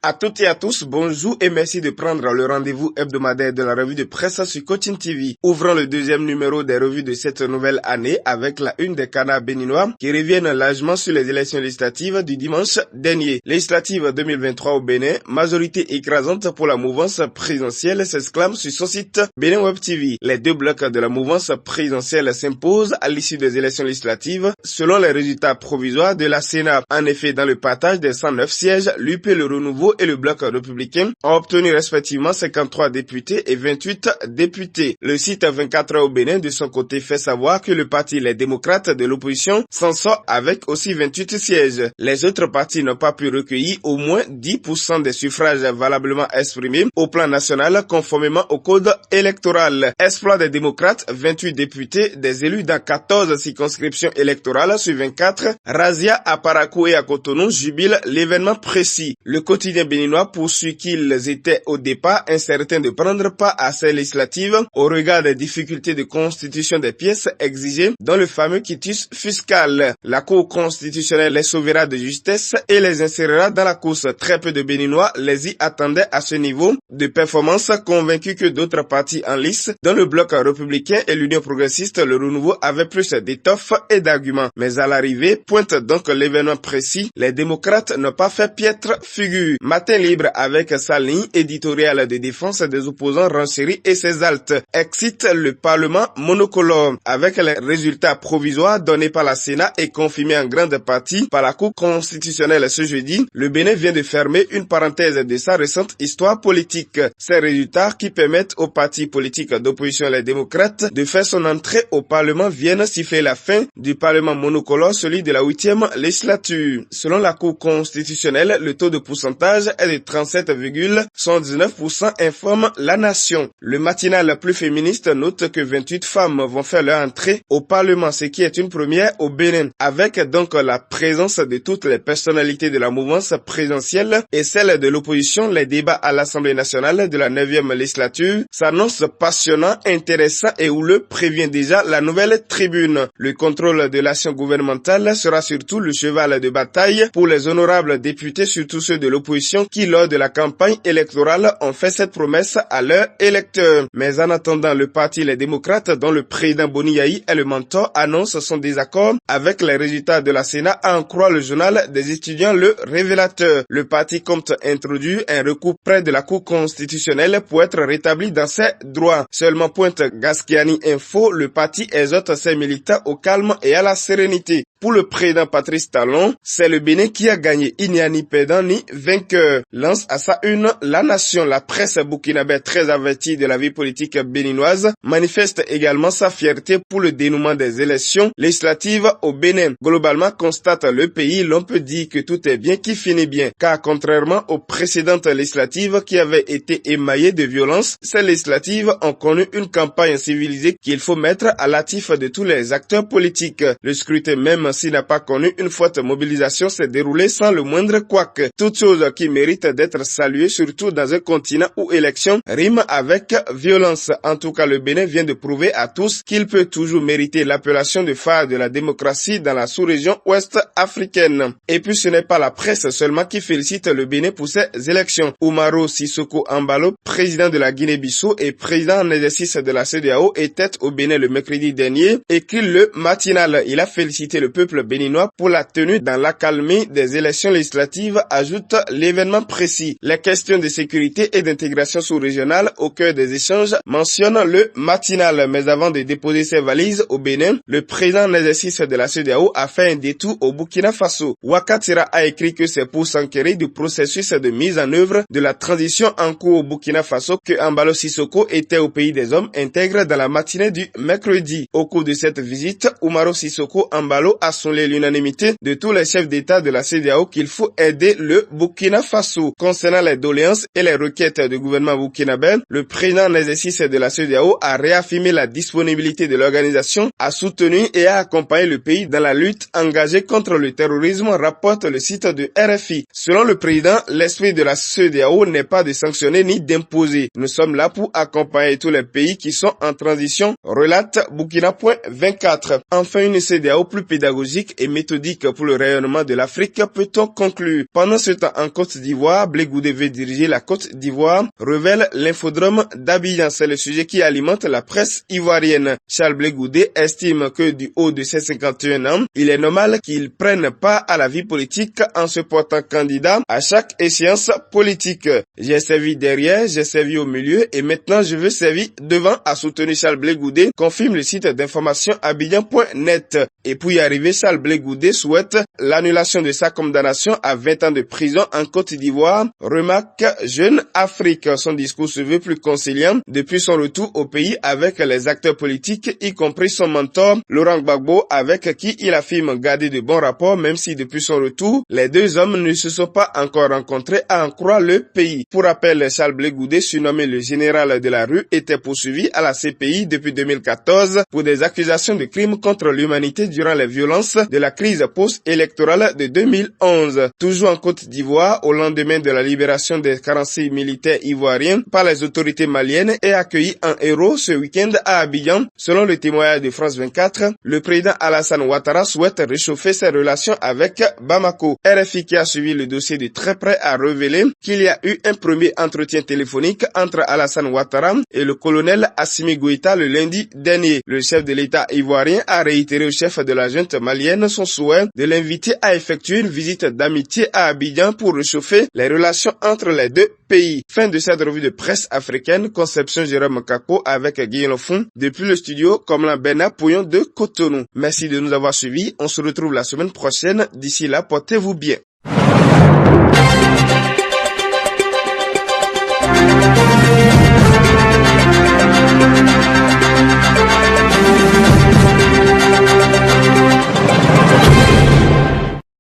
À toutes et à tous, bonjour et merci de prendre le rendez-vous hebdomadaire de la revue de presse sur Coaching TV. Ouvrons le deuxième numéro des revues de cette nouvelle année avec la une des canards béninois qui reviennent largement sur les élections législatives du dimanche dernier. Législative 2023 au Bénin, majorité écrasante pour la mouvance présidentielle s'exclame sur son site Bénin Web TV. Les deux blocs de la mouvance présidentielle s'imposent à l'issue des élections législatives selon les résultats provisoires de la Sénat. En effet, dans le partage des 109 sièges, l'UP, le Renouveau et le bloc républicain ont obtenu respectivement 53 députés et 28 députés. Le site 24 au Bénin de son côté fait savoir que le parti Les Démocrates de l'opposition s'en sort avec aussi 28 sièges. Les autres partis n'ont pas pu recueillir au moins 10% des suffrages valablement exprimés au plan national conformément au code électoral. Exploit des démocrates, 28 députés, des élus dans 14 circonscriptions électorales sur 24. Razia à Parakou et à Cotonou jubile l'événement précis. Le quotidien béninois poursuit qu'ils étaient au départ incertains de prendre part à ces législatives au regard des difficultés de constitution des pièces exigées dans le fameux quitus fiscal. La Cour constitutionnelle les sauvera de justesse et les insérera dans la course. Très peu de Béninois les y attendaient à ce niveau de performance, convaincus que d'autres partis en lice, dont le bloc républicain et l'Union progressiste, le Renouveau, avaient plus d'étoffe et d'arguments. Mais à l'arrivée, pointe donc l'événement précis, les démocrates n'ont pas fait piètre figure. Matin libre avec sa ligne éditoriale de défense des opposants renchéris et ses haltes excite le Parlement monocolore avec les résultats provisoires donnés par la Sénat et confirmés en grande partie par la Cour constitutionnelle ce jeudi. Le Bénin vient de fermer une parenthèse de sa récente histoire politique. Ces résultats qui permettent aux partis politiques d'opposition les démocrates de faire son entrée au Parlement viennent siffler la fin du Parlement monocolore, celui de la 8e législature. Selon la Cour constitutionnelle, le taux de pourcentage est de 37,79%, informe La Nation. Le matinal plus féministe note que 28 femmes vont faire leur entrée au Parlement, ce qui est une première au Bénin. Avec donc la présence de toutes les personnalités de la mouvance présidentielle et celle de l'opposition, les débats à l'Assemblée nationale de la 9e législature s'annoncent passionnants, intéressants et houleux, prévient déjà la nouvelle tribune. Le contrôle de l'action gouvernementale sera surtout le cheval de bataille pour les honorables députés, surtout ceux de l'opposition qui, lors de la campagne électorale, ont fait cette promesse à leurs électeurs. Mais en attendant, le parti Les Démocrates, dont le président Boniaï est le mentor, annonce son désaccord avec les résultats de la Sénat, à en croire le journal des étudiants Le Révélateur. Le parti compte introduire un recours près de la Cour constitutionnelle pour être rétabli dans ses droits. Seulement, pointe Gasquiani Info, le parti exhorte ses militants au calme et à la sérénité. Pour le président Patrice Talon, c'est le Bénin qui a gagné. Il n'y a ni perdant ni vainqueur. Lance à sa une La Nation. La presse burkinabé, très avertie de la vie politique béninoise, manifeste également sa fierté pour le dénouement des élections législatives au Bénin. Globalement, constate le pays, l'on peut dire que tout est bien qui finit bien. Car contrairement aux précédentes législatives qui avaient été émaillées de violence, ces législatives ont connu une campagne civilisée qu'il faut mettre à l'actif de tous les acteurs politiques. Le scrutin, même s'il n'a pas connu une forte mobilisation, s'est déroulé sans le moindre couac. Toute chose qui mérite d'être saluée, surtout dans un continent où élection rime avec violence. En tout cas, le Bénin vient de prouver à tous qu'il peut toujours mériter l'appellation de phare de la démocratie dans la sous-région ouest africaine. Et puis ce n'est pas la presse seulement qui félicite le Bénin pour ces élections. Umaro Sissoko Embalo, président de la Guinée-Bissau et président en exercice de la CEDEAO, était au Bénin le mercredi dernier, écrit le matinal. Il a félicité le peuple béninois pour la tenue dans l'accalmie des élections législatives, ajoute l'événement précis. Les questions de sécurité et d'intégration sous-régionale au cœur des échanges mentionnent le matinal. Mais avant de déposer ses valises au Bénin, le président en exercice de la CEDEAO a fait un détour au Burkina Faso. Ouakatira a écrit que c'est pour s'enquérir du processus de mise en œuvre de la transition en cours au Burkina Faso que Embalo Sissoko était au pays des hommes intègre dans la matinée du mercredi. Au cours de cette visite, Umaro Sissoko Embalo a souligné l'unanimité de tous les chefs d'État de la CEDEAO qu'il faut aider le Burkina Faso. Concernant les doléances et les requêtes du gouvernement burkinabé, le président en exercice de la CEDEAO a réaffirmé la disponibilité de l'organisation à soutenir et à accompagner le pays dans la lutte engagée contre le terrorisme, rapporte le site de RFI. Selon le président, l'esprit de la CEDEAO n'est pas de sanctionner ni d'imposer. Nous sommes là pour accompagner tous les pays qui sont en transition, relate Burkina.24. Enfin, une CEDEAO plus pédagogique et méthodique pour le rayonnement de l'Afrique, peut-on conclure. Pendant ce temps, en Côte Côte d'Ivoire, Blé Goudé veut diriger la Côte d'Ivoire, révèle l'infodrome d'Abidjan. C'est le sujet qui alimente la presse ivoirienne. Charles Blé Goudé estime que du haut de ses 51 ans, il est normal qu'il prenne part à la vie politique en se portant candidat à chaque échéance politique. J'ai servi derrière, j'ai servi au milieu et maintenant je veux servir devant, a soutenu Charles Blé Goudé, confirme le site d'information abidjan.net. Et pour y arriver, Charles Blé Goudé souhaite l'annulation de sa condamnation à 20 ans de prison en Côte d'Ivoire, remarque Jeune Afrique. Son discours se veut plus conciliant depuis son retour au pays avec les acteurs politiques, y compris son mentor Laurent Gbagbo, avec qui il affirme garder de bons rapports, même si depuis son retour, les deux hommes ne se sont pas encore rencontrés, à en croire le pays. Pour rappel, Charles Blé Goudé, surnommé le général de la rue, était poursuivi à la CPI depuis 2014 pour des accusations de crimes contre l'humanité durant les violences de la crise post-électorale de 2011. Toujours en Côte d'Ivoire, au lendemain de la libération des 46 militaires ivoiriens par les autorités maliennes et accueillis en héros ce week-end à Abidjan, selon le témoignage de France 24, le président Alassane Ouattara souhaite réchauffer ses relations avec Bamako. RFI, qui a suivi le dossier de très près, a révélé qu'il y a eu un premier entretien téléphonique entre Alassane Ouattara et le colonel Assimi Goïta le lundi dernier. Le chef de l'État ivoirien a réitéré au chef de la junte malienne son souhait de l'inviter à effectuer une visite d'amitié à Abidjan pour réchauffer les relations entre les deux pays. Fin de cette revue de presse africaine. Conception Jérôme Kako avec Guillaume Fond depuis le studio Komlan Bena Pouillon de Cotonou. Merci de nous avoir suivis. On se retrouve la semaine prochaine. D'ici là, portez-vous bien.